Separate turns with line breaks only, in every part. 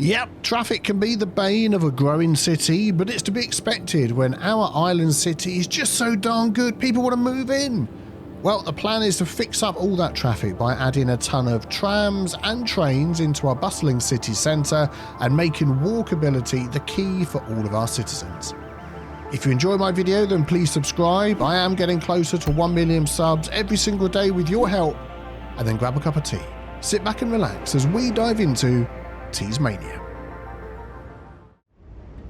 Yep, traffic can be the bane of a growing city, but it's to be expected when our island city is just so darn good people want to move in. Well, the plan is to fix up all that traffic by adding a ton of trams and trains into our bustling city centre and making walkability the key for all of our citizens. If you enjoy my video, then please subscribe. I am getting closer to 1 million subs every single day with your help. And then grab a cup of tea, sit back and relax as we dive into Teasmania.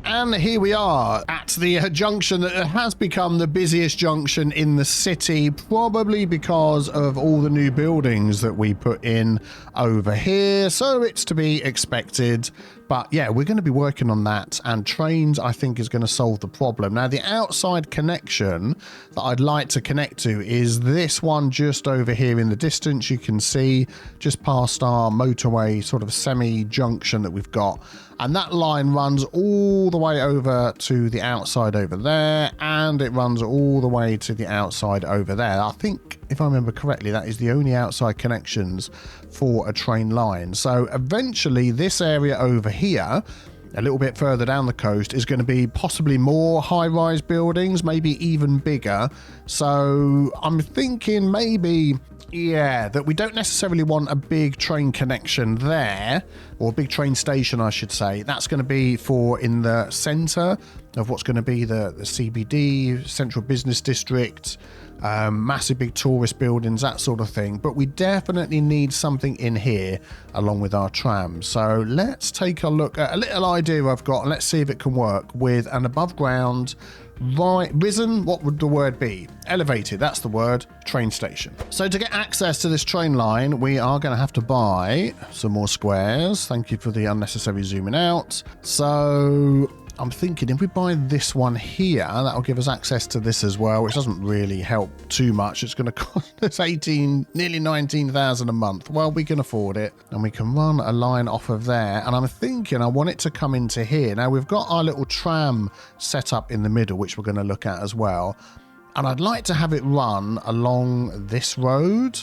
And here we are at the junction that has become the busiest junction in the city, probably because of all the new buildings that we put in over here, so it's to be expected. But yeah, we're going to be working on that, and trains I think is going to solve the problem. Now, the outside connection that I'd like to connect to is this one just over here in the distance. You can see just past our motorway sort of semi-junction that we've got. And that line runs all the way over to the outside over there, and it runs all the way to the outside over there. I think, if I remember correctly, that is the only outside connections for a train line. So eventually this area over here, a little bit further down the coast, is going to be possibly more high-rise buildings, maybe even bigger. So I'm thinking maybe, yeah, that we don't necessarily want a big train connection there, or a big train station, I should say. That's going to be for in the centre of what's going to be the CBD, Central Business District, massive big tourist buildings, that sort of thing. But we definitely need something in here along with our trams. So let's take a look at a little idea I've got, and let's see if it can work with an above ground, risen, what would the word be? Elevated, that's the word, train station. So to get access to this train line, we are going to have to buy some more squares. Thank you for the unnecessary zooming out. So I'm thinking if we buy this one here, that'll give us access to this as well, which doesn't really help too much. It's going to cost us nearly 19,000 a month. Well, we can afford it, and we can run a line off of there. And I'm thinking I want it to come into here. Now, we've got our little tram set up in the middle, which we're going to look at as well. And I'd like to have it run along this road,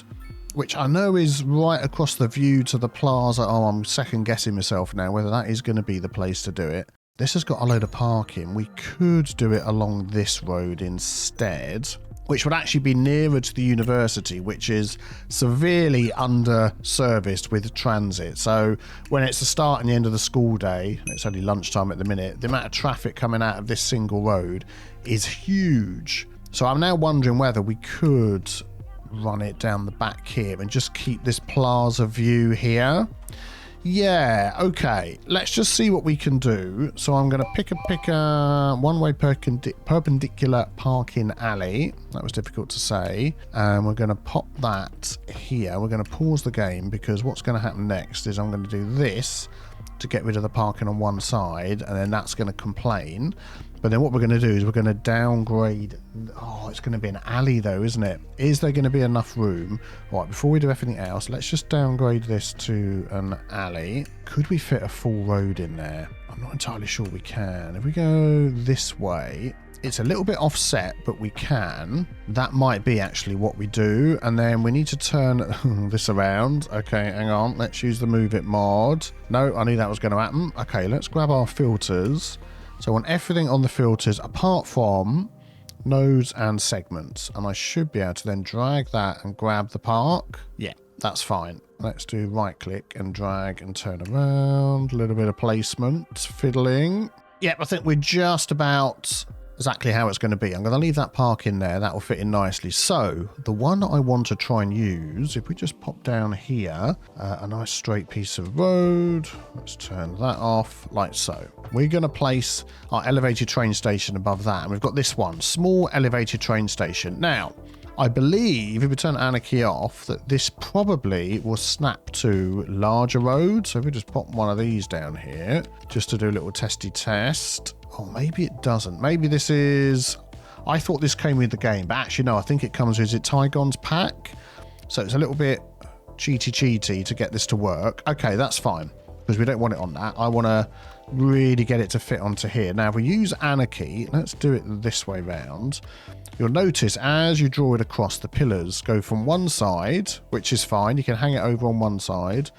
which I know is right across the view to the plaza. Oh, I'm second guessing myself now whether that is going to be the place to do it. This has got a load of parking. We could do it along this road instead, which would actually be nearer to the university, which is severely under-serviced with transit. So when it's the start and the end of the school day, and it's only lunchtime at the minute, the amount of traffic coming out of this single road is huge. So I'm now wondering whether we could run it down the back here and just keep this plaza view here. Yeah, okay, let's just see what we can do. So I'm going to pick a one-way perpendicular parking alley. That was difficult to say. And we're going to pop that here. We're going to pause the game because what's going to happen next is I'm going to do this to get rid of the parking on one side, and then that's going to complain. But then what we're going to do is we're going to downgrade. Oh, it's going to be an alley though, isn't it? Is there going to be enough room? Right, before we do everything else, let's just downgrade this to an alley. Could we fit a full road in there? I'm not entirely sure we can. If we go this way, it's a little bit offset, but we can. That might be actually what we do. And then we need to turn this around. Okay, hang on. Let's use the Move It mod. No, I knew that was going to happen. Okay, let's grab our filters. So I want everything on the filters apart from nodes and segments. And I should be able to then drag that and grab the park. Yeah, that's fine. Let's do right click and drag and turn around. A little bit of placement, fiddling. Yep, I think we're just about exactly how it's going to be. I'm going to leave that park in there. That will fit in nicely. So the one I want to try and use, if we just pop down here, a nice straight piece of road. Let's turn that off like so. We're going to place our elevated train station above that. And we've got this one, small elevated train station. Now, I believe if we turn Anarchy off, that this probably will snap to larger roads. So if we just pop one of these down here, just to do a little testy test. Oh, maybe it doesn't. Maybe this is... I thought this came with the game, but actually no, I think it comes with, is it Tygon's pack? So it's a little bit cheaty to get this to work. Okay, that's fine, because we don't want it on that. I want to really get it to fit onto here. Now, if we use Anarchy, let's do it this way round. You'll notice as you draw it across, the pillars go from one side, which is fine. You can hang it over on one side,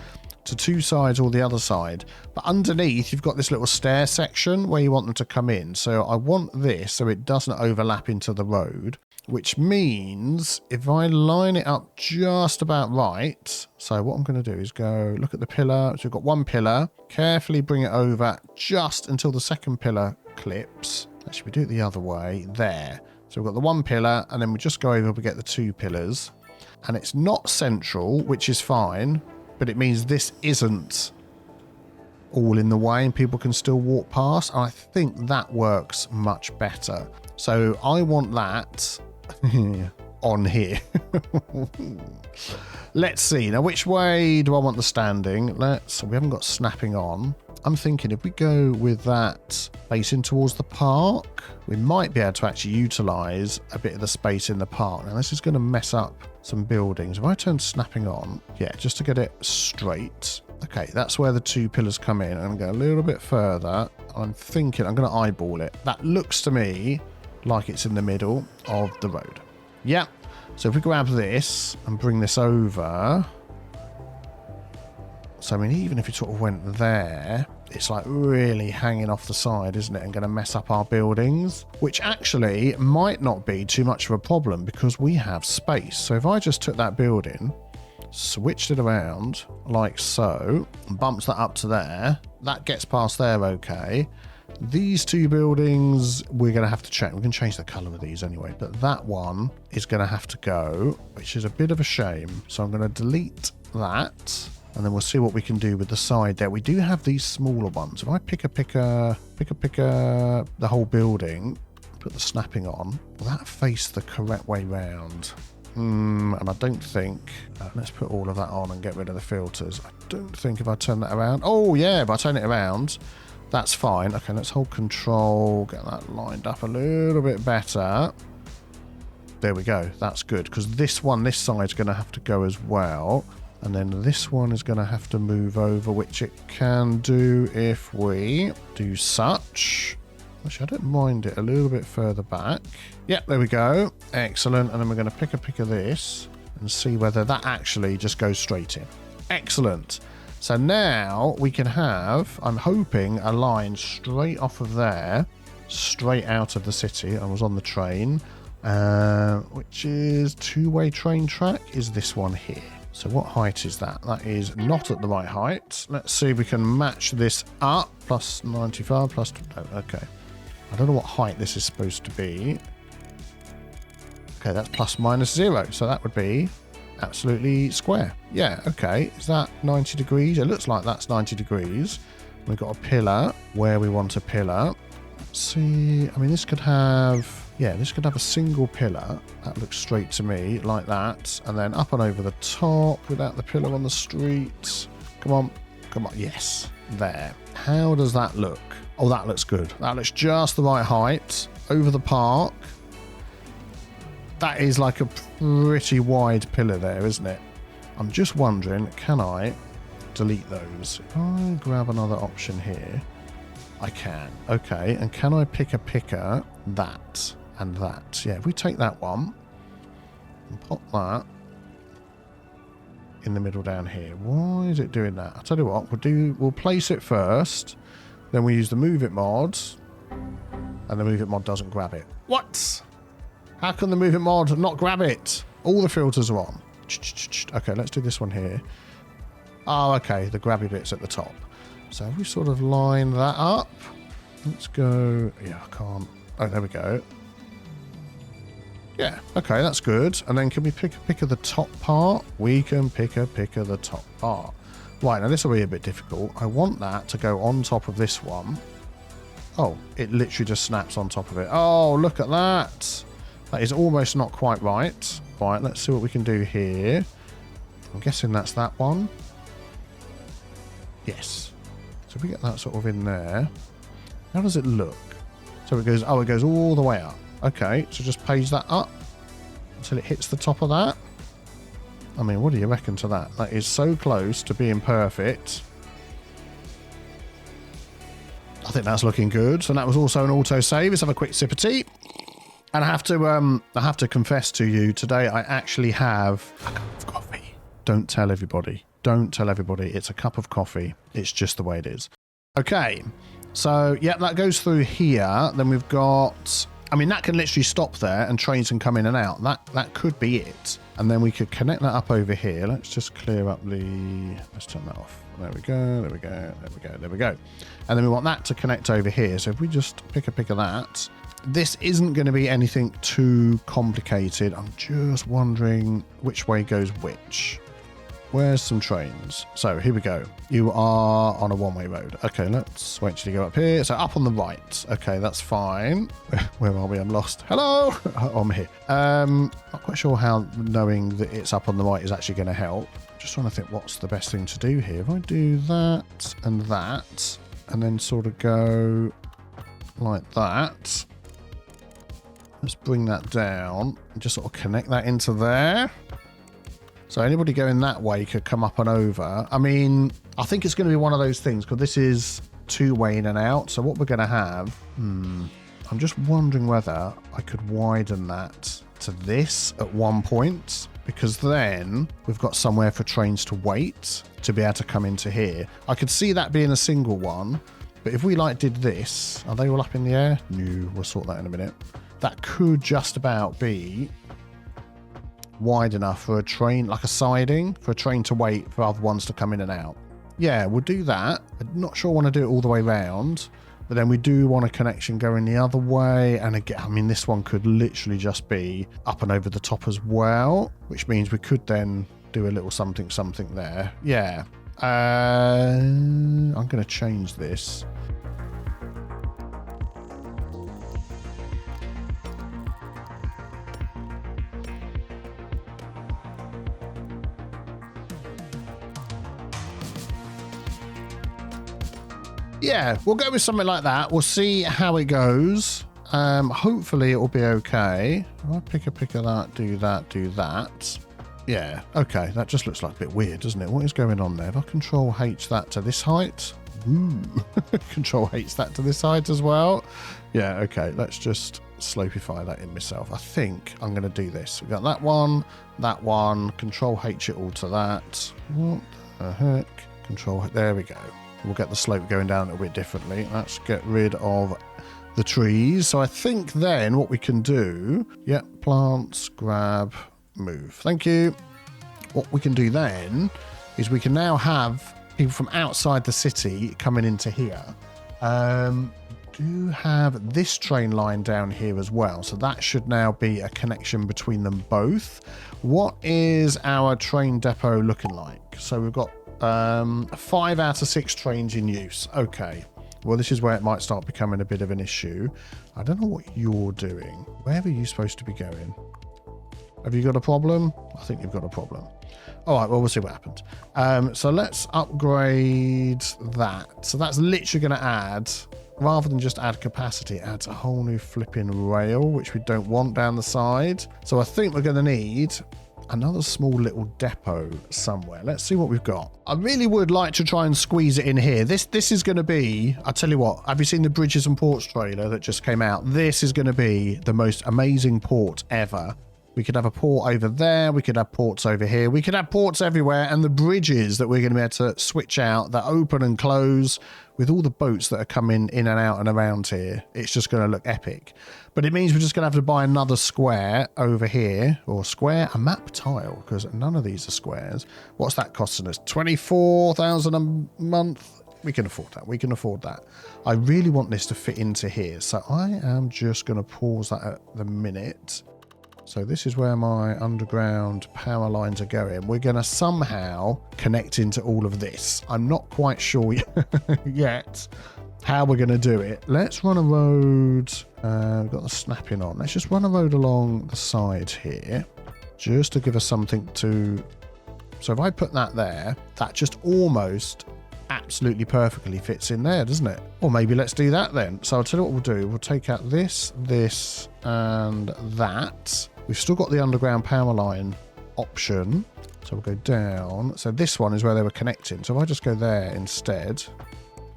to two sides or the other side. But underneath, you've got this little stair section where you want them to come in. So I want this so it doesn't overlap into the road, which means if I line it up just about right. So what I'm going to do is go look at the pillar. So we've got one pillar, carefully bring it over just until the second pillar clips. Actually, we do it the other way there. So we've got the one pillar and then we just go over, we get the two pillars. And it's not central, which is fine, but it means this isn't all in the way and people can still walk past. And I think that works much better. So I want that on here. Let's see. Now, which way do I want the standing? We haven't got snapping on. I'm thinking if we go with that facing towards the park, we might be able to actually utilise a bit of the space in the park. Now, this is going to mess up some buildings. If I turn snapping on, yeah, just to get it straight. Okay, that's where the two pillars come in. I'm going to go a little bit further. I'm thinking I'm going to eyeball it. That looks to me like it's in the middle of the road. Yeah. So if we grab this and bring this over. So, I mean, even if it sort of went there, it's like really hanging off the side, isn't it? And going to mess up our buildings, which actually might not be too much of a problem because we have space. So if I just took that building, switched it around like so, and bumps that up to there, that gets past there okay. These two buildings, we're going to have to check. We can change the colour of these anyway, but that one is going to have to go, which is a bit of a shame. So I'm going to delete that. And then we'll see what we can do with the side there. We do have these smaller ones. If I pick the whole building, put the snapping on, will that face the correct way round? And I don't think, let's put all of that on and get rid of the filters. I don't think if I turn that around, oh yeah, if I turn it around, that's fine. Okay, let's hold control, get that lined up a little bit better. There we go, that's good. Because this side's going to have to go as well. And then this one is going to have to move over, which it can do if we do such. Actually, I don't mind it a little bit further back. Yep, there we go. Excellent. And then we're going to pick of this and see whether that actually just goes straight in. Excellent. So now we can have, I'm hoping, a line straight off of there, straight out of the city. I was on the train, which is two-way train track, is this one here. So what height is that? That is not at the right height. Let's see if we can match this up. Plus 95, plus... No, okay. I don't know what height this is supposed to be. Okay, that's plus minus 0. So that would be absolutely square. Yeah, okay. Is that 90 degrees? It looks like that's 90 degrees. We've got a pillar where we want a pillar. Let's see. I mean, this could have... Yeah, this could have a single pillar. That looks straight to me, like that. And then up and over the top without the pillar on the street. Come on. Come on. Yes. There. How does that look? Oh, that looks good. That looks just the right height. Over the park. That is like a pretty wide pillar there, isn't it? I'm just wondering, can I delete those? If I grab another option here, I can. Okay. And can I pick that? And that. Yeah, if we take that one and pop that in the middle down here. Why is it doing that? I'll tell you what, we'll place it first, then we use the move it mod, and the move it mod doesn't grab it. What? How can the move it mod not grab it? All the filters are on. Okay, let's do this one here. Oh, okay, the grabby bit's at the top. So if we sort of line that up, let's go, yeah, I can't. Oh, there we go. Yeah, okay, that's good. And then can we pick of the top part? We can pick of the top part. Right, now this will be a bit difficult. I want that to go on top of this one. Oh, it literally just snaps on top of it. Oh, look at that. That is almost not quite right. Right, let's see what we can do here. I'm guessing that's that one. Yes. So we get that sort of in there. How does it look? So it goes, oh, it goes all the way up. Okay, so just page that up until it hits the top of that. I mean, what do you reckon to that? That is so close to being perfect. I think that's looking good. So that was also an auto-save. Let's have a quick sip of tea. And I have to confess to you, today I actually have a cup of coffee. Don't tell everybody. don't tell everybody. It's a cup of coffee. It's just the way it is. Okay. So, yeah, that goes through here. Then we've got... I mean, that can literally stop there and trains can come in and out. That could be it. And then we could connect that up over here. Let's just clear up the... Let's turn that off. There we go. There we go. There we go. There we go. And then we want that to connect over here. So if we just pick a pick of that... This isn't going to be anything too complicated. I'm just wondering which way goes which. Where's some trains? So here we go. You are on a one-way road. Okay, let's wait till you go up here. So up on the right. Okay, that's fine. Where are we? I'm lost. Hello! Oh, I'm here. Not quite sure how knowing that it's up on the right is actually going to help. Just trying to think what's the best thing to do here. If I do that, and then sort of go like that. Let's bring that down and just sort of connect that into there. So anybody going that way could come up and over. I mean, I think it's going to be one of those things because this is two-way in and out. So what we're going to have, I'm just wondering whether I could widen that to this at one point, because then we've got somewhere for trains to wait to be able to come into here. I could see that being a single one, but if we like did this, are they all up in the air? No, we'll sort that in a minute. That could just about be wide enough for a train, like a siding, for a train to wait for other ones to come in and out. Yeah, we'll do that. I'm not sure I want to do it all the way round, but then we do want a connection going the other way. And again, I mean, this one could literally just be up and over the top as well, which means we could then do a little something there. Yeah. I'm going to change this. Yeah, we'll go with something like that. We'll see how it goes. Hopefully it will be okay. I'll pick a pick of that, do that. Yeah, okay. That just looks like a bit weird, doesn't it? What is going on there? If I control H that to this height. Ooh. Control H that to this height as well. Yeah, okay. Let's just slopify that in myself. I think I'm going to do this. We've got that one. Control H it all to that. What the heck? Control H. There we go. We'll get the slope going down a little bit differently. Let's get rid of the trees. So I think then what we can do, plants, grab, move. Thank you. What we can do then is we can now have people from outside the city coming into here. Do have this train line down here as well. So that should now be a connection between them both. What is our train depot looking like? So we've got 5 out of 6 trains in use. Okay. Well, this is where it might start becoming a bit of an issue. I don't know what you're doing. Where are you supposed to be going? Have you got a problem? I think you've got a problem. All right, well, we'll see what happens. So let's upgrade that. So that's literally going to add, rather than just add capacity, it adds a whole new flipping rail, which we don't want down the side. So I think we're going to need another small little depot somewhere. Let's see what we've got. I really would like to try and squeeze it in here. This is going to be, I'll tell you what, have you seen the Bridges and Ports trailer that just came out? This is going to be the most amazing port ever. We could have a port over there. We could have ports over here. We could have ports everywhere. And the bridges that we're going to be able to switch out that open and close with all the boats that are coming in and out and around here. It's just going to look epic. But it means we're just going to have to buy another square over here. Or square, a map tile, because none of these are squares. What's that costing us? 24,000 a month? We can afford that. We can afford that. I really want this to fit into here. So I am just going to pause that at the minute. So this is where my underground power lines are going. We're going to somehow connect into all of this. I'm not quite sure yet how we're going to do it. Let's run a road. We've got the snapping on. Let's just run a road along the side here, just to give us something to... So if I put that there, that just almost absolutely perfectly fits in there, doesn't it? Or maybe let's do that then. So I'll tell you what we'll do. We'll take out this, and that. We've still got the underground power line option. So we'll go down. So this one is where they were connecting. So if I just go there instead,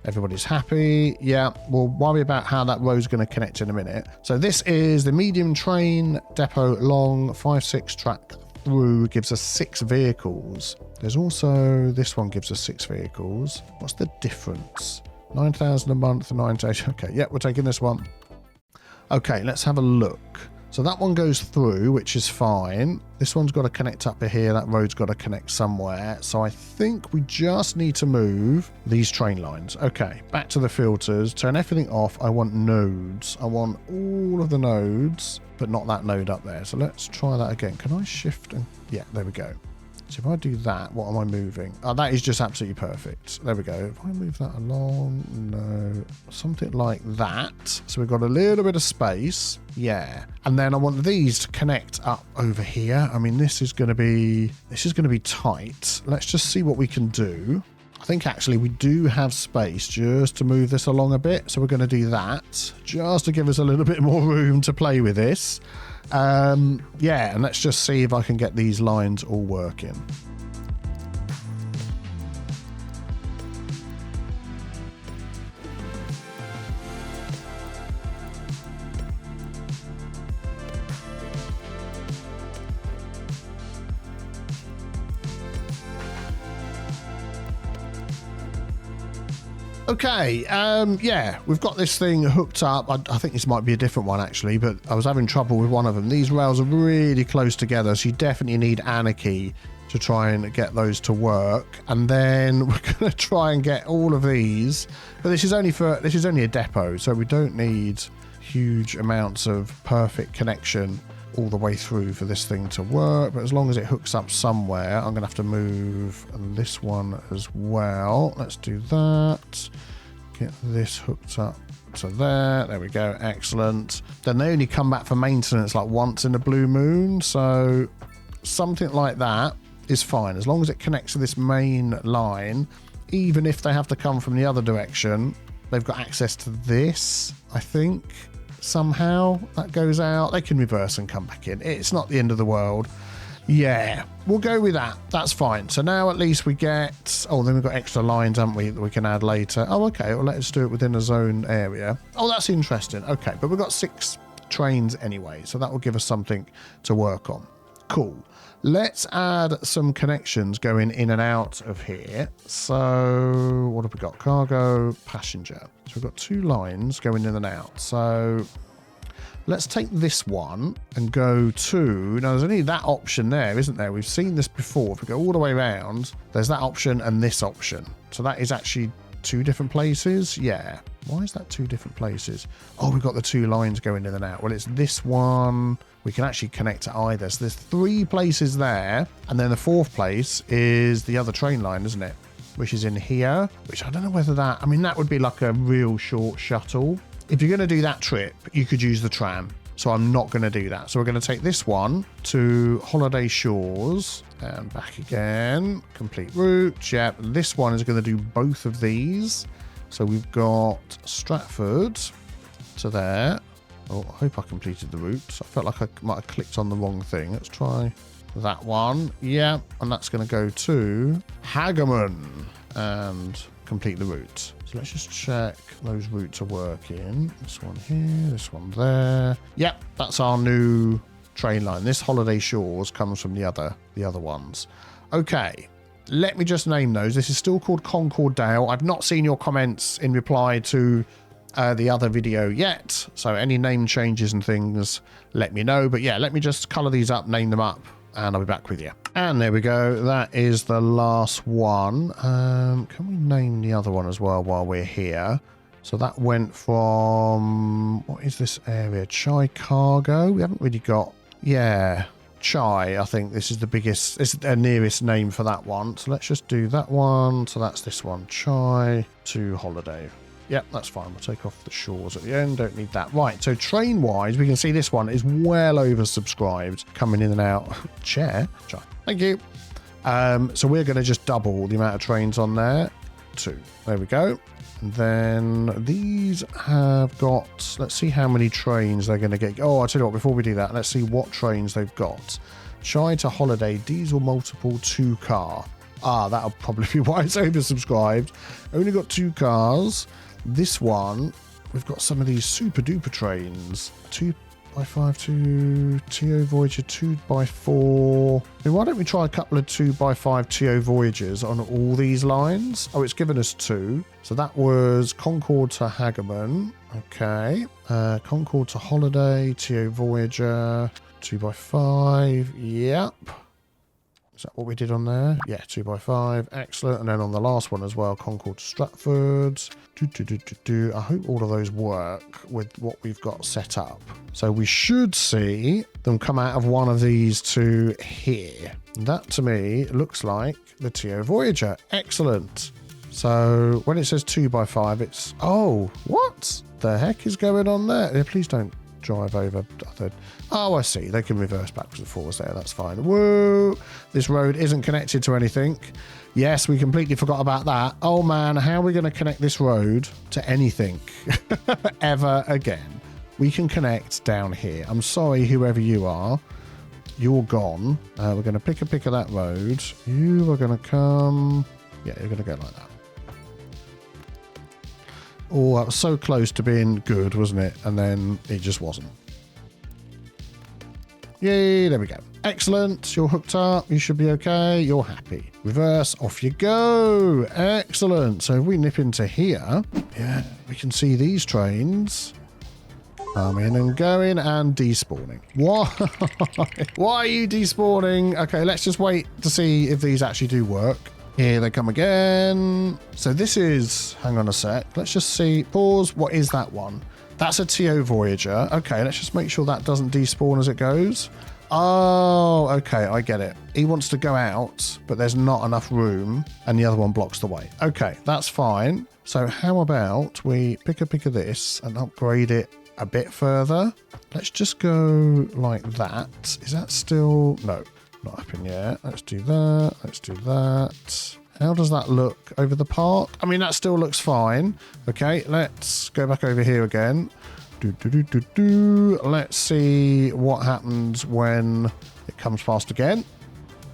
everybody's happy. Yeah, we'll worry about how that road's going to connect in a minute. So this is the medium train depot long 5/6 track through gives us 6 vehicles. There's also, this one gives us 6 vehicles. What's the difference? 9,000 a month, 9,000. Okay, yeah, we're taking this one. Okay, let's have a look. So that one goes through, which is fine. This one's got to connect up here. That road's got to connect somewhere. So I think we just need to move these train lines. Okay, back to the filters. Turn everything off. I want nodes. I want all of the nodes, but not that node up there. So let's try that again. Can I shift? And yeah, there we go. So if I do that, what am I moving? Oh, that is just absolutely perfect. There we go. If I move that along, no, something like that. So we've got a little bit of space. Yeah. And then I want these to connect up over here. I mean, this is going to be tight. Let's just see what we can do. I think actually we do have space just to move this along a bit. So we're going to do that just to give us a little bit more room to play with this. Yeah, and let's just see if I can get these lines all working. Okay, yeah, we've got this thing hooked up. I think this might be a different one actually, but I was having trouble with one of them. These rails are really close together, so you definitely need Anarchy to try and get those to work. And then we're going to try and get all of these, but this is only a depot, so we don't need huge amounts of perfect connection all the way through for this thing to work. But as long as it hooks up somewhere, I'm gonna have to move this one as well. Let's do that. Get this hooked up to there we go, excellent. Then they only come back for maintenance like once in a blue moon, so something like that is fine as long as it connects to this main line. Even if they have to come from the other direction, they've got access to this, I think. Somehow that goes out, they can reverse and come back in. It's not the end of the world. Yeah, we'll go with that. That's fine. So now at least we get, oh, then we've got extra lines, haven't we, that we can add later. Oh, okay, well, let's do it within a zone area. Oh, that's interesting. Okay, but we've got 6 trains anyway, so that will give us something to work on. Cool. Let's add some connections going in and out of here. So what have we got? Cargo, passenger. So we've got 2 lines going in and out. So let's take this one and go to, now there's only that option there, isn't there? We've seen this before. If we go all the way around, there's that option and this option. So that is actually 2 different places. Yeah. Why is that 2 different places? Oh, we've got the 2 lines going in and out. Well, it's this one. We can actually connect to either. So there's 3 places there. And then the 4th place is the other train line, isn't it? Which is in here, which I don't know whether that, I mean, that would be like a real short shuttle. If you're going to do that trip, you could use the tram. So I'm not going to do that. So we're going to take this one to Holiday Shores and back again. Complete route. Yep. This one is going to do both of these. So we've got Stratford to there. Oh, I hope I completed the route. I felt like I might have clicked on the wrong thing. Let's try that one. Yeah, and that's going to go to Hagerman and complete the route. So let's just check those routes are working. This one here, this one there. Yep, that's our new train line. This Holiday Shores comes from the other ones. Okay. Let me just name those. This is still called Concordale. I've not seen your comments in reply to the other video yet. So any name changes and things, let me know. But yeah, let me just color these up, name them up, and I'll be back with you. And there we go. That is the last one. Can we name the other one as well while we're here? So that went from, what is this area? Chai Cargo. We haven't really got, yeah, Chai. I think this is the biggest, it's the nearest name for that one. So let's just do that one. So that's this one, Chai to Holiday. Yep, that's fine. We'll take off the shores at the end. Don't need that. Right, so train-wise, we can see this one is well oversubscribed. Coming in and out. Chair. Thank you. So we're going to just double the amount of trains on there. 2. There we go. And then these have got, let's see how many trains they're going to get. Oh, I'll tell you what, before we do that, let's see what trains they've got. Chai to Holiday, diesel multiple 2 car. Ah, that'll probably be why it's oversubscribed. Only got 2 cars. This one, we've got some of these super duper trains. 2 2x5 to TO Voyager 2x4. I mean, why don't we try a couple of 2x5 TO Voyagers on all these lines? Oh, it's given us 2. So that was Concord to Hagerman. Okay. Concord to Holiday, TO Voyager, 2x5. Yep. Is that what we did on there? Yeah, 2x5. Excellent. And then on the last one as well, Concord to Stratford. I hope all of those work with what we've got set up. So we should see them come out of one of these two here. And that to me looks like the TO Voyager. Excellent. So when it says 2x5, it's... Oh, what the heck is going on there? Yeah, please don't drive over. Oh, I see. They can reverse backwards and forwards there. That's fine. Whoa. This road isn't connected to anything. Yes, we completely forgot about that. Oh, man. How are we going to connect this road to anything ever again? We can connect down here. I'm sorry, whoever you are. You're gone. We're going to pick a pick of that road. You are going to come... Yeah, you're going to go like that. Oh, that was so close to being good, wasn't it? And then it just wasn't. Yay, there we go. Excellent. You're hooked up. You should be okay. You're happy. Reverse. Off you go. Excellent. So if we nip into here, yeah, we can see these trains coming and going and despawning. Why? Why are you despawning? Okay, let's just wait to see if these actually do work. Here they come again. So this is, hang on a sec. Let's just see. Pause. What is that one? That's a TO Voyager. Okay, let's just make sure that doesn't despawn as it goes. Oh, okay, I get it. He wants to go out, but there's not enough room, and the other one blocks the way. Okay, that's fine. So how about we pick a pick of this and upgrade it a bit further? Let's just go like that. Is that still... No. Not happening yet. Let's do that. Let's do that. How does that look over the park? I mean, that still looks fine. Okay, let's go back over here again. Let's see what happens when it comes past again.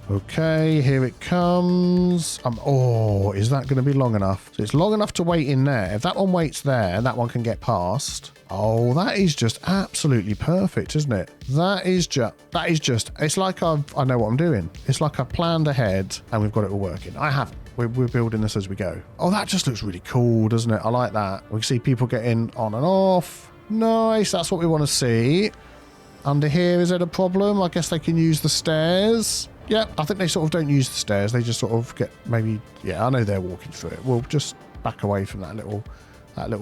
Okay, here it comes. Oh, is that going to be long enough? So it's long enough to wait in there. If that one waits there, that one can get past. Oh, that is just absolutely perfect, isn't it? That is just, it's like I know what I'm doing. It's like I've planned ahead and we've got it all working. I haven't. We're building this as we go. Oh, that just looks really cool, doesn't it? I like that. We see people getting on and off. Nice. That's what we want to see. Under here, is it a problem? I guess they can use the stairs. Yeah, I think they sort of don't use the stairs. They just sort of get maybe... Yeah, I know they're walking through it. We'll just back away from that little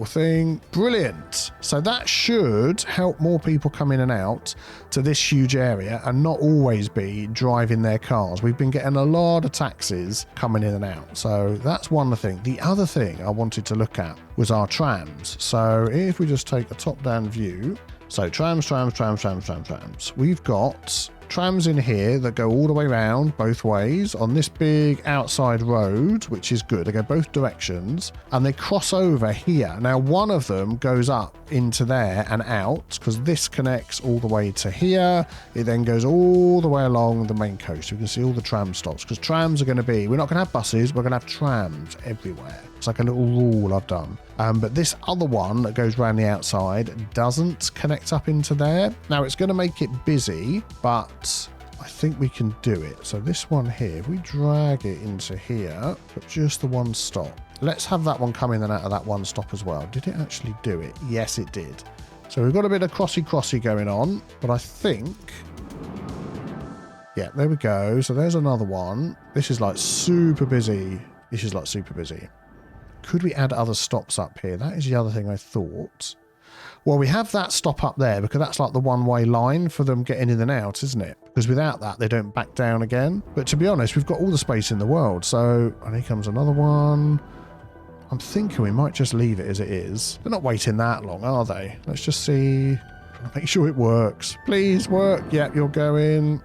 thing. Brilliant. So that should help more people come in and out to this huge area and not always be driving their cars. We've been getting a lot of taxis coming in and out. So that's one thing. The other thing I wanted to look at was our trams. So if we just take a top-down view... So trams. We've got trams in here that go all the way around both ways on this big outside road, which is good. They go both directions and they cross over here. Now, one of them goes up into there and out because this connects all the way to here. It then goes all the way along the main coast. You can see all the tram stops because trams are going to be, we're not going to have buses, we're going to have trams everywhere. It's like a little rule I've done. But this other one that goes around the outside doesn't connect up into there. Now, it's going to make it busy, but I think we can do it. So this one here, if we drag it into here, put just the one stop. Let's have that one come in and out of that one stop as well. Did it actually do it? Yes, it did. So we've got a bit of crossy going on, but I think... Yeah, there we go. So there's another one. This is like super busy. Could we add other stops up here? That is the other thing I thought. Well, we have that stop up there because that's like the one-way line for them getting in and out, isn't it? Because without that, they don't back down again. But to be honest, we've got all the space in the world. So, and here comes another one. I'm thinking we might just leave it as it is. They're not waiting that long, are they? Let's just see. Make sure it works. Please work. Yep, you're going.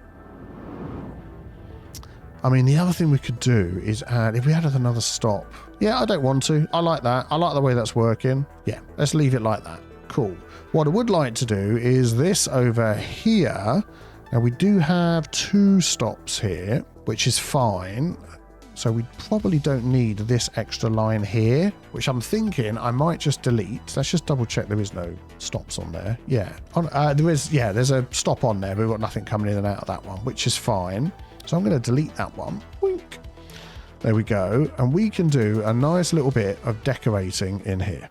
I mean, the other thing we could do is add, if we added another stop. Yeah, I don't want to. I like that. I like the way that's working. Yeah, let's leave it like that. Cool. What I would like to do is this over here. Now, we do have 2 stops here, which is fine. So we probably don't need this extra line here, which I'm thinking I might just delete. Let's just double check there is no stops on there. Yeah, there's a stop on there, but we've got nothing coming in and out of that one, which is fine. So I'm going to delete that one. Wink. There we go. And we can do a nice little bit of decorating in here.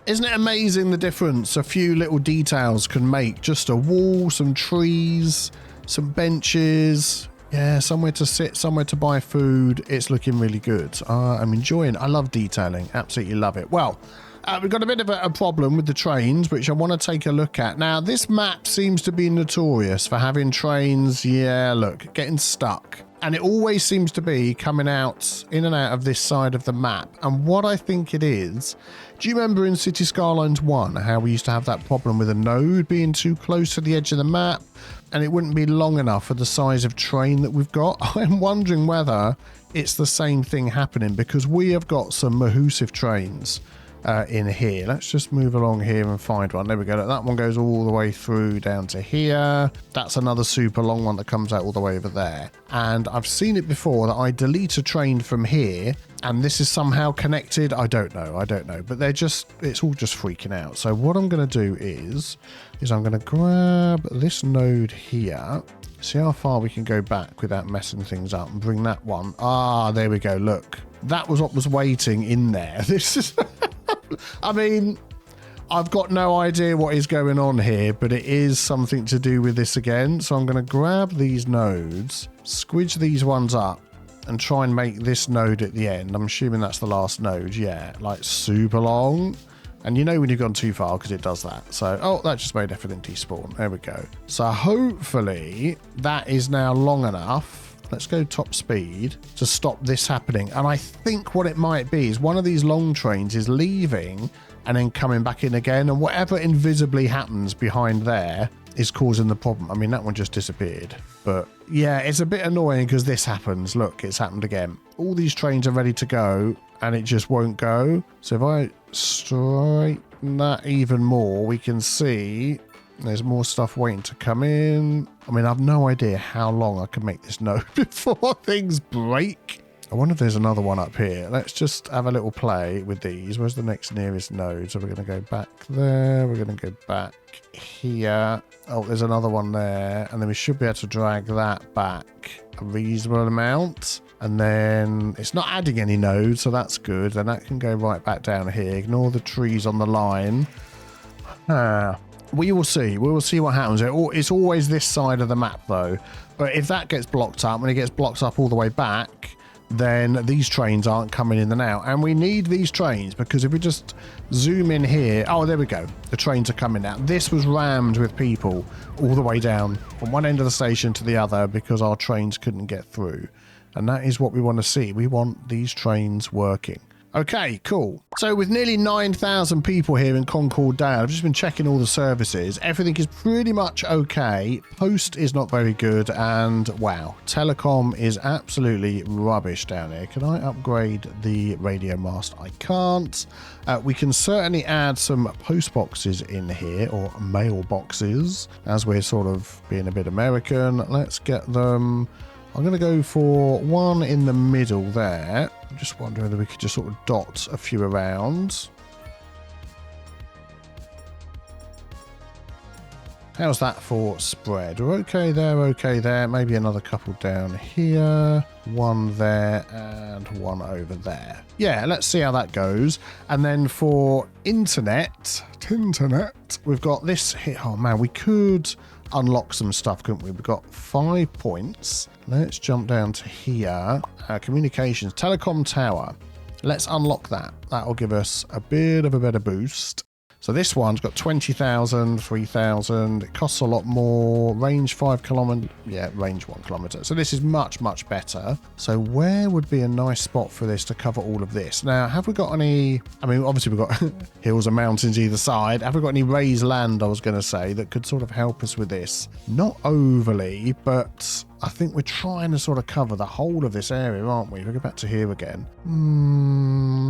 Isn't it amazing the difference a few little details can make? Just a wall, some trees, some benches, yeah, somewhere to sit, somewhere to buy food. It's looking really good. I'm enjoying it. I love detailing. Absolutely love it. Well, we've got a bit of a problem with the trains, which I want to take a look at. Now, this map seems to be notorious for having trains, yeah, look, getting stuck. And it always seems to be coming out in and out of this side of the map. And what I think it is, do you remember in City Skylines 1 how we used to have that problem with a node being too close to the edge of the map and it wouldn't be long enough for the size of train that we've got? I'm wondering whether it's the same thing happening, because we have got some mahoosive trains in here. Let's just move along here and find one. There we go. That one goes all the way through down to here. That's another super long one that comes out all the way over there. And I've seen it before that I delete a train from here and this is somehow connected. I don't know. But it's all just freaking out. So what I'm going to do is I'm going to grab this node here. See how far we can go back without messing things up and bring that one. Ah, there we go. Look, that was what was waiting in there. This is... I mean, I've got no idea what is going on here, but it is something to do with this again. So I'm going to grab these nodes, squidge these ones up, and try and make this node at the end. I'm assuming that's the last node. Yeah, like super long. And you know when you've gone too far because it does that. So, oh, that just made everything despawn. There we go. So hopefully that is now long enough. Let's go top speed to stop this happening. And I think what it might be is one of these long trains is leaving and then coming back in again. And whatever invisibly happens behind there is causing the problem. I mean, that one just disappeared. But yeah, it's a bit annoying because this happens. Look, it's happened again. All these trains are ready to go and it just won't go. So if I straighten that even more, we can see there's more stuff waiting to come in. I mean, I've no idea how long I can make this node before things break. I wonder if there's another one up here. Let's just have a little play with these. Where's the next nearest node? So we're going to go back there. We're going to go back here. Oh, there's another one there. And then we should be able to drag that back a reasonable amount. And then it's not adding any nodes, so that's good. Then that can go right back down here. Ignore the trees on the line. We will see. We will see what happens. It's always this side of the map, though. But if that gets blocked up, when it gets blocked up all the way back, then these trains aren't coming in and out. And we need these trains, because if we just zoom in here... Oh, there we go. The trains are coming out. This was rammed with people all the way down from one end of the station to the other because our trains couldn't get through. And that is what we want to see. We want these trains working. Okay, cool. So with nearly 9,000 people here in Concord Dale, I've just been checking all the services. Everything is pretty much okay. Post is not very good. And wow, telecom is absolutely rubbish down here. Can I upgrade the radio mast? I can't. We can certainly add some post boxes in here, or mail boxes, as we're sort of being a bit American. Let's get them. I'm going to go for one in the middle there. I'm just wondering whether we could just sort of dot a few around. How's that for spread? We're okay there, okay there. Maybe another couple down here. One there and one over there. Yeah, let's see how that goes. And then for internet, we've got this here. Oh man, we could unlock some stuff, couldn't we? We've got 5 points. Let's jump down to here. Communications, telecom tower. Let's unlock that. That'll give us a bit of a better boost. So this one's got 20,000, 3,000. It costs a lot more. Range 5 kilometer. Yeah, range 1 kilometer. So this is much, much better. So where would be a nice spot for this to cover all of this? Now, have we got any... I mean, obviously we've got hills and mountains either side. Have we got any raised land, I was going to say, that could sort of help us with this? Not overly, but... I think we're trying to sort of cover the whole of this area, aren't we? We'll go back to here again.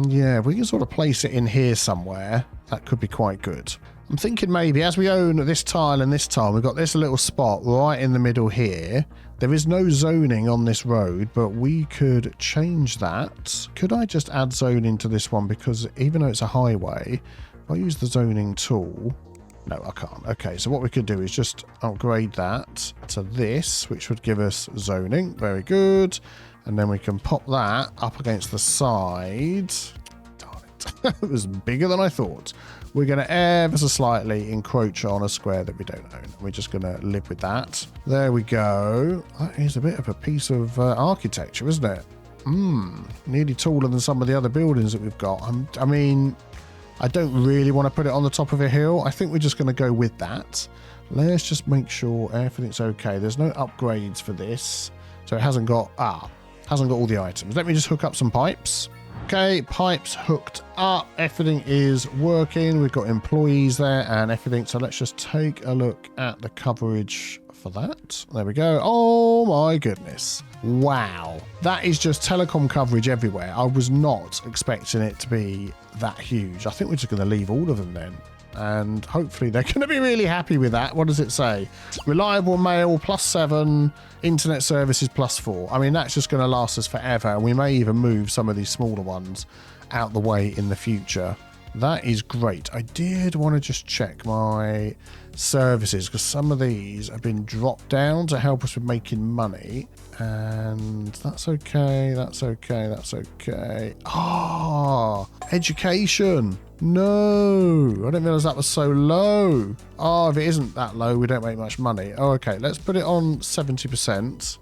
Yeah, if we can sort of place it in here somewhere, that could be quite good. I'm thinking maybe as we own this tile and this tile, we've got this little spot right in the middle here. There is no zoning on this road, but we could change that. Could I just add zoning to this one? Because even though it's a highway, if I use the zoning tool... No, I can't. Okay, so what we could do is just upgrade that to this, which would give us zoning. Very good. And then we can pop that up against the side. Darn it. It was bigger than I thought. We're going to ever so slightly encroach on a square that we don't own. We're just going to live with that. There we go. That is a bit of a piece of architecture, isn't it? Nearly taller than some of the other buildings that we've got. I mean... I don't really want to put it on the top of a hill. I think we're just going to go with that. Let's just make sure everything's okay. There's no upgrades for this. So it hasn't got all the items. Let me just hook up some pipes. Okay, pipes hooked up. Everything is working. We've got employees there and everything. So let's just take a look at the coverage for that. There we go. Oh my goodness. Wow. That is just telecom coverage everywhere. I was not expecting it to be that huge. I think we're just going to leave all of them then. And hopefully they're going to be really happy with that. What does it say? Reliable mail +7, internet services +4. I mean, that's just going to last us forever. And we may even move some of these smaller ones out the way in the future. That is great. I did want to just check my services because some of these have been dropped down to help us with making money. And that's okay. That's okay. That's okay. Ah, education. No, I didn't realize that was so low. Oh, if it isn't that low, we don't make much money. Oh, okay. Let's put it on 70%.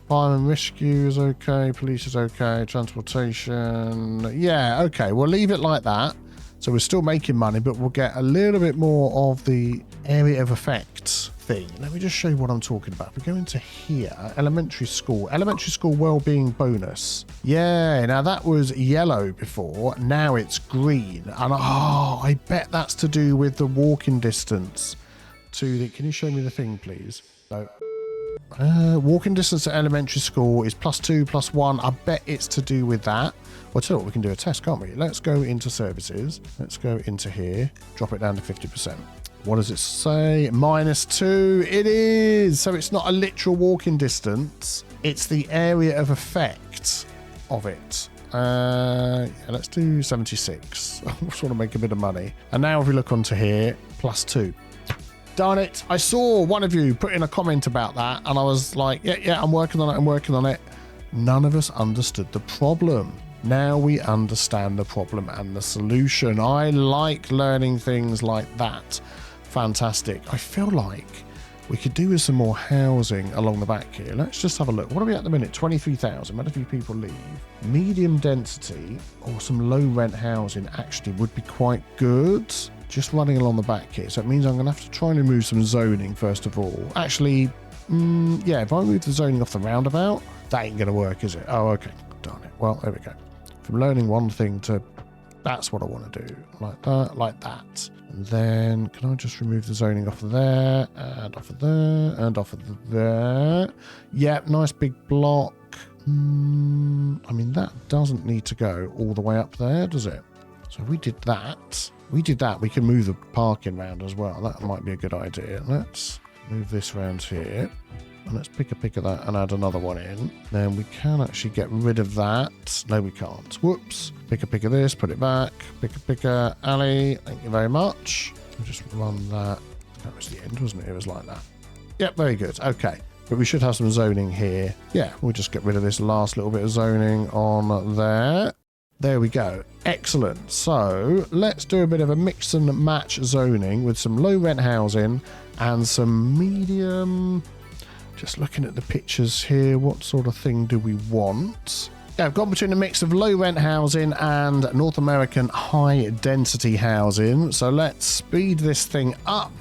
Fire and rescue is okay. Police is okay. Transportation. Yeah, okay. We'll leave it like that. So we're still making money, but we'll get a little bit more of the area of effect thing. Let me just show you what I'm talking about. We go into here, elementary school well-being bonus. Yeah, now that was yellow before. Now it's green. And oh, I bet that's to do with the walking distance to the... Can you show me the thing, please? No. Walking distance to elementary school is +2, +1. I bet it's to do with that. Well, tell you what, we can do a test, can't we? Let's go into services. Let's go into here. Drop it down to 50%. What does it say? -2. It is. So it's not a literal walking distance. It's the area of effect of it. Yeah, let's do 76. I just want to make a bit of money. And now if we look onto here, +2. Darn it. I saw one of you put in a comment about that and I was like, yeah, I'm working on it. None of us understood the problem. Now we understand the problem and the solution. I like learning things like that. Fantastic. I feel like we could do with some more housing along the back here. Let's just have a look. What are we at the minute? 23,000. Had a few people leave. Medium density or some low rent housing actually would be quite good. Just running along the back here. So it means I'm going to have to try and remove some zoning first of all. Actually, yeah, if I move the zoning off the roundabout, that ain't going to work, is it? Oh, okay. Darn it. Well, there we go. From learning one thing to that's what I want to do. Like that, like that. And then can I just remove the zoning off of there and off of there and off of there? Yep, nice big block. I mean, that doesn't need to go all the way up there, does it? So we did that. We can move the parking round as well. That might be a good idea. Let's move this round here. And let's pick of that and add another one in. Then we can actually get rid of that. No, we can't. Whoops. Pick of this, put it back. Pick alley. Thank you very much. We'll just run that That was the end, wasn't it? It was like that. Yep, very good. Okay. But we should have some zoning here. Yeah, we'll just get rid of this last little bit of zoning on there. There we go. Excellent. So let's do a bit of a mix and match zoning with some low rent housing and some medium. Just looking at the pictures here, what sort of thing do we want? Yeah, I've gone between a mix of low rent housing and North American high density housing. So let's speed this thing up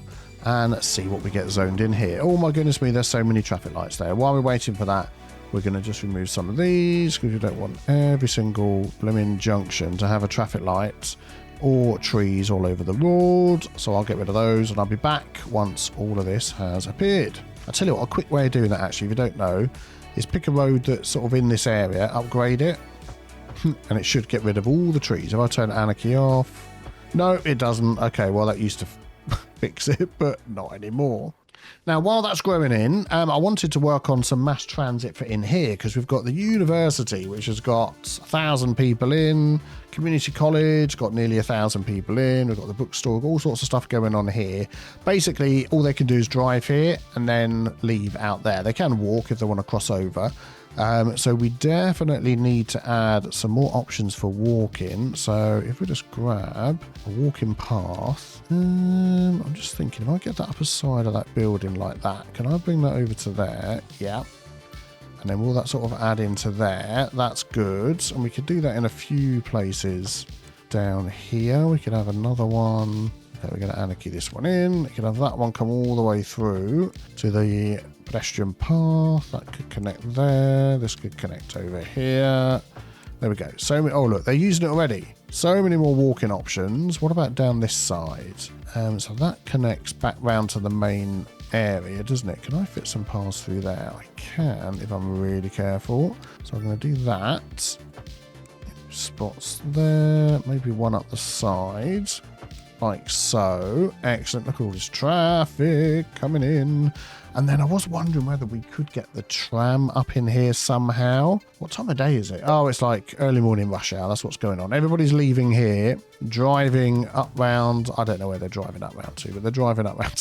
and see what we get zoned in here. Oh my goodness me, there's so many traffic lights there. While we're waiting for that, we're going to just remove some of these because we don't want every single blooming junction to have a traffic light or trees all over the road. So I'll get rid of those and I'll be back once all of this has appeared. I'll tell you what, a quick way of doing that actually, if you don't know, is pick a road that's sort of in this area, upgrade it, and it should get rid of all the trees. If I turn anarchy off, no, it doesn't. Okay, well, that used to fix it, but not anymore. Now, while that's growing in, I wanted to work on some mass transit for in here because we've got the university, which has got 1,000 people in, community college, got nearly 1,000 people in, we've got the bookstore, all sorts of stuff going on here. Basically, all they can do is drive here and then leave out there. They can walk if they want to cross over. So we definitely need to add some more options for walking. So if we just grab a walking path, I'm just thinking, if I get that upper side of that building like that, can I bring that over to there? Yeah. And then will that sort of add into there? That's good. And we could do that in a few places down here. We could have another one. Okay, we're going to anarchy this one in. We could have that one come all the way through to the pedestrian path. That could connect there. This could connect over here. There we go. So many, oh look, they're using it already. So many more walking options. What about down this side? So that connects back round to the main area, doesn't it? Can I fit some paths through there? I can if I'm really careful. So I'm going to do that. Spots there. Maybe one up the side. Like so. Excellent. Look at all this traffic coming in. And then I was wondering whether we could get the tram up in here somehow. What time of day is it? Oh, it's like early morning rush hour. That's what's going on. Everybody's leaving here, driving up round. I don't know where they're driving up round to, but they're driving up round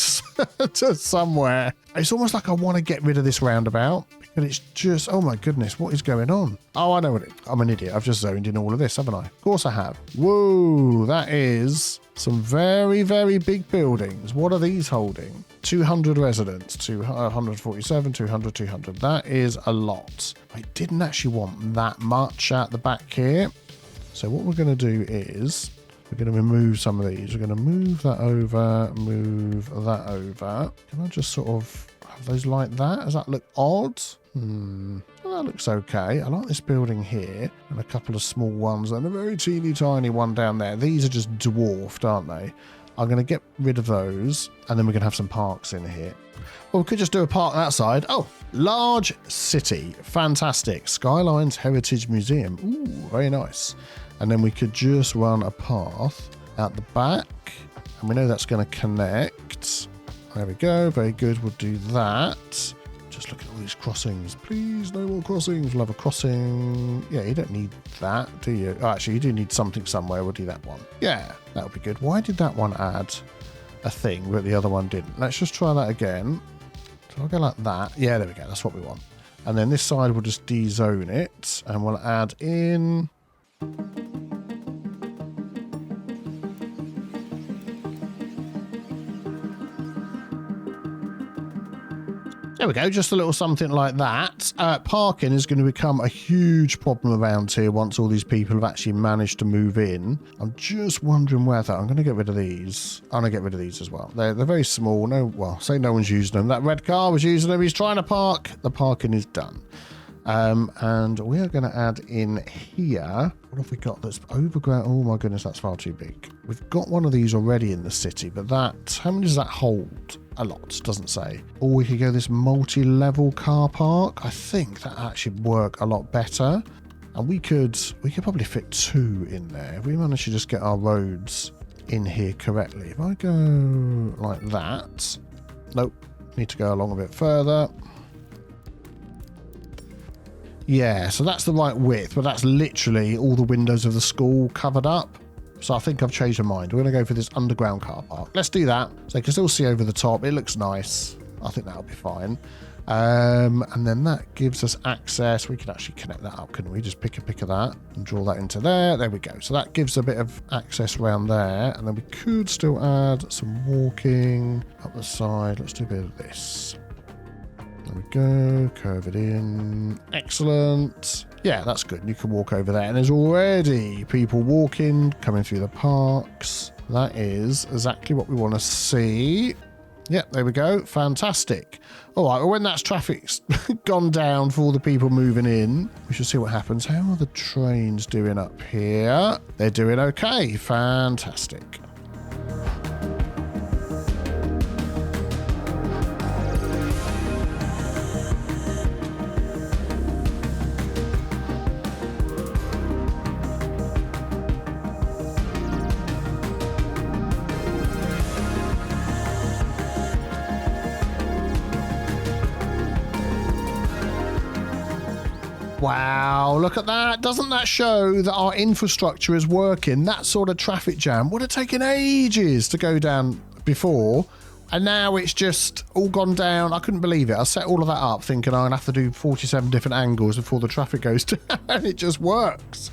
to somewhere. It's almost like I want to get rid of this roundabout. But it's just, oh my goodness, what is going on? Oh, I know what I'm an idiot. I've just zoned in all of this, haven't I? Of course I have. Whoa, that is some very, very big buildings. What are these holding? 200 residents, 247, 200, 200. That is a lot. I didn't actually want that much at the back here. So what we're going to do is we're going to remove some of these. We're going to move that over, move that over. Can I just sort of have those like that? Does that look odd? Well, that looks okay. I like this building here and a couple of small ones and a very teeny tiny one down there. These are just dwarfed, aren't they? I'm going to get rid of those and then we're going to have some parks in here. Well, we could just do a park that side. Oh, large city. Fantastic. Skylines Heritage Museum. Ooh, very nice. And then we could just run a path out the back and we know that's going to connect. There we go. Very good. We'll do that. Just look at all these crossings. Please, no more crossings. We'll have a crossing. Yeah, you don't need that, do you? Oh, actually, you do need something somewhere. We'll do that one. Yeah, that would be good. Why did that one add a thing, but the other one didn't? Let's just try that again. So I'll go like that. Yeah, there we go. That's what we want. And then this side, we'll just de-zone it. And we'll add in... There we go, just a little something like that. Parking is going to become a huge problem around here once all these people have actually managed to move in. I'm just wondering whether I'm going to get rid of these. I'm going to get rid of these as well. They're very small. No, well, say no one's using them. That red car was using them. He's trying to park. The parking is done. And we are going to add in here. What have we got that's overgrown? Oh my goodness, that's far too big. We've got one of these already in the city, but that, how many does that hold? A lot, doesn't say. Or we could go this multi-level car park. I think that actually work a lot better. And we could probably fit 2 in there. If we manage to just get our roads in here correctly. If I go like that. Nope. Need to go along a bit further. Yeah, so that's the right width, but that's literally all the windows of the school covered up. So I think I've changed my mind. We're going to go for this underground car park. Let's do that. So you can still see over the top. It looks nice. I think that'll be fine. And then that gives us access. We can actually connect that up, couldn't we? Just pick a pick of that and draw that into there. There we go. So that gives a bit of access around there. And then we could still add some walking up the side. Let's do a bit of this. There we go. Curve it in. Excellent. Yeah, that's good. You can walk over there. And there's already people walking, coming through the parks. That is exactly what we want to see. Yep, there we go. Fantastic. All right, well, when that's traffic's gone down for all the people moving in, we should see what happens. How are the trains doing up here? They're doing okay. Fantastic. Wow, look at that. Doesn't that show that our infrastructure is working? That sort of traffic jam would have taken ages to go down before, and now it's just all gone down. I couldn't believe it. I set all of that up thinking I'm going to have to do 47 different angles before the traffic goes down, and it just works.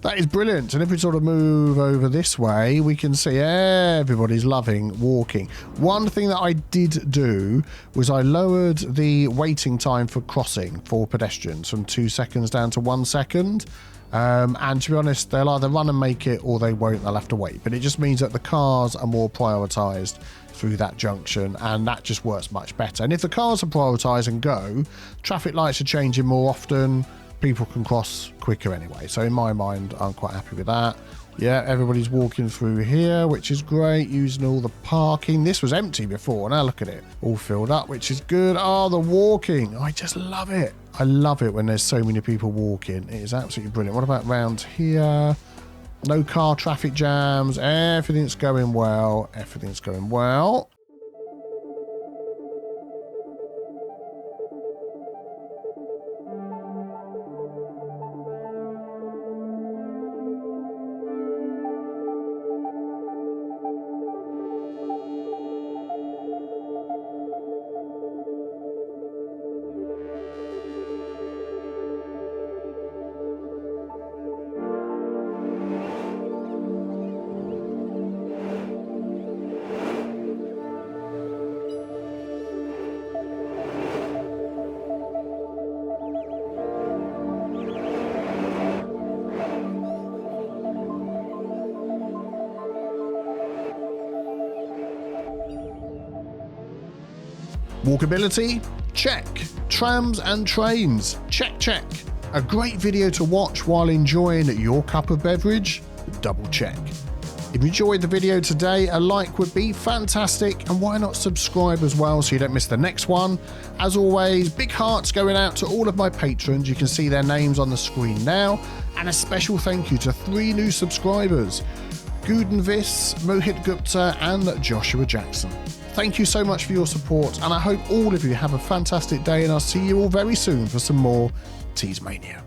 That is brilliant. And if we sort of move over this way, we can see everybody's loving walking. One thing that I did do was I lowered the waiting time for crossing for pedestrians from 2 seconds down to 1 second. And to be honest, they'll either run and make it or they won't. They'll have to wait. But it just means that the cars are more prioritised through that junction, and that just works much better. And if the cars are prioritised and go, traffic lights are changing more often. People can cross quicker anyway. So in my mind, I'm quite happy with that. Yeah, everybody's walking through here, which is great, using all the parking. This was empty before. Now look at it. All filled up, which is good. Oh, the walking. I just love it. I love it when there's so many people walking. It is absolutely brilliant. What about round here? No car traffic jams. Everything's going well. Everything's going well. Walkability? Check. Trams and trains? Check, check. A great video to watch while enjoying your cup of beverage? Double check. If you enjoyed the video today, a like would be fantastic, and why not subscribe as well so you don't miss the next one. As always, big hearts going out to all of my patrons. You can see their names on the screen now, and a special thank you to 3 new subscribers: Guden Viss, Mohit Gupta and Joshua Jackson. Thank you so much for your support, and I hope all of you have a fantastic day, and I'll see you all very soon for some more Teasmania.